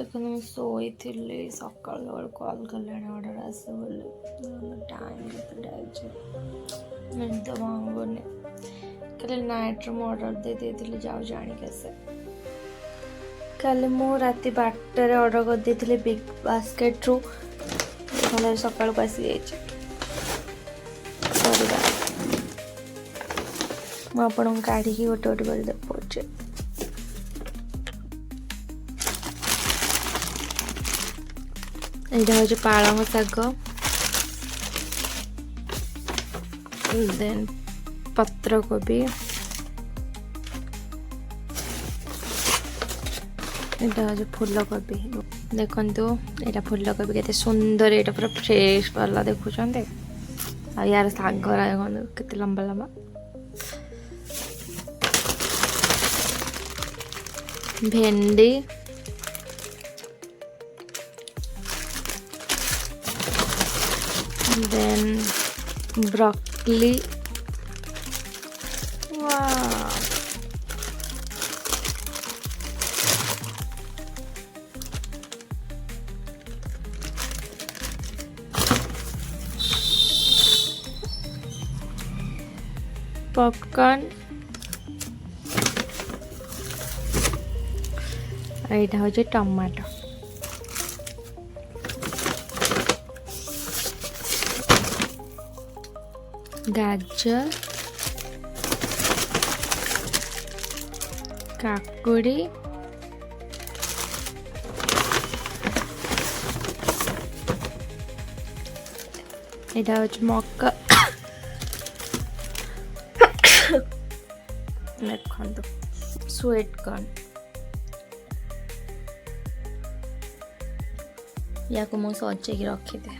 देखो मैं सोई थी सकाल बेल कल कले ऑर्डर आस टाइम निद भांगुनि कल नाइट रू ऑर्डर दे देती जाओ जानिक आसे कल मु राति 12 ऑर्डर कर देती बिग बास्केट रू भले सकाल को आसी जाइए मुझे काढ़ी गोटे गोटे कर देखा यहाँ हूँ पालंग शाग देन पत्र कोबी यहाँ हूँ फूल कोबी देखु यहाँ फूल कोबी केते सुंदर यहाँ पूरा फ्रेश वाला देखुं यार शाग देखो के लंबा लंबा भेंडी then broccoli wow popcorn यहाँ हूँ टमाटो गाजर काकुड़ी यहाँ हूँ मक्का देखो स्वीट कॉर्न या को मो सजेक रखीदे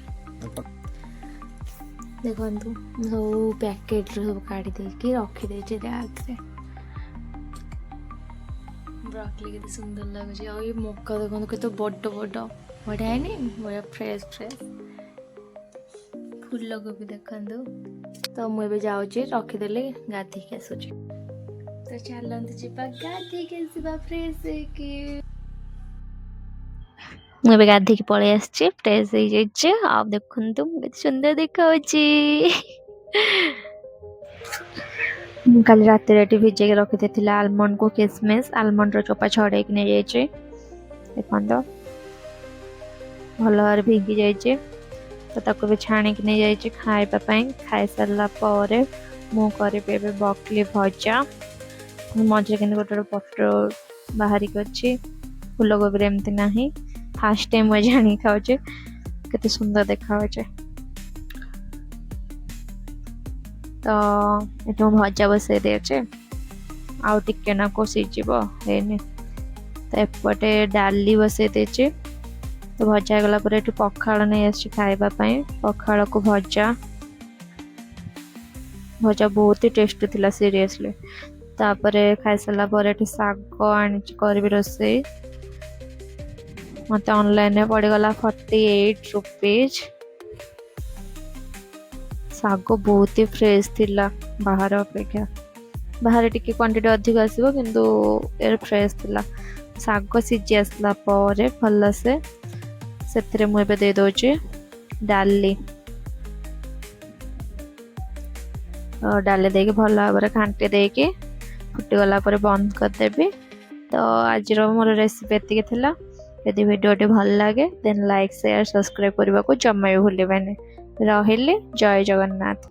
देखो सब पैकेट सब काढ़ी देकी रखीदे बैग रे ब्रोकली के सुंदर लगुच ये मक्का देखो के बड़ बड़ बढ़िया है बढ़िया फ्रेश फ्रेश फूल कोबी देखो तो मुझे जाऊँगी रखीदेली गाधिक आसूची तो चलते जीवा गाधिक आसवा फ्रेश कि मुझे गाधिक पलि आसी फ्रेश हो जाइए आप देखु सुंदर देखा कल रात भिजे रखी आलमंड को किसमिस आलमंड रो चोपा छड़े नहीं जाइए देखो भल भाव भिंगी जाइए तो ताको भी छाणिक नहीं जाइए खाइबापी खाई सारा पर मु करी ब्रोकली भजा मझे कि गोटे पत्र बाहरिक अच्छी फूल कोबी एमती ना फास्ट टाइम मुझे जानी खाऊे केते सुंदर देखा तो ये भजा बसई दे आउ टिके ना को सीझब है तो एपटे डाली बसई दे तो भजा गला पर ये पखाड़ नहीं आसी खाइबापी पखाड़ को भजा भजा बहुत ही टेस्टी थिला सीरियसली तापर खाई सारा पर शाग आनी करी रोसई मत ऑनलाइन पड़गला 48 रुपीज शाग बहुत ही फ्रेश थिला बाहर अपेक्षा बाहर टिके क्वांटिटी अधिक आसीबो किंतु ए फ्रेश थिला शाग सीझी आसला पर भल से मु एबे दे दोची डाली डाली देके भल भाव घांटी देके फुटीगला बंद करदेवी तो आज मोर रेसिपी एतिक थिला यदि वीडियो भल लगे देन लाइक शेयर सब्सक्राइब करने को जमा भी भूलिबानी रहिले जय जगन्नाथ।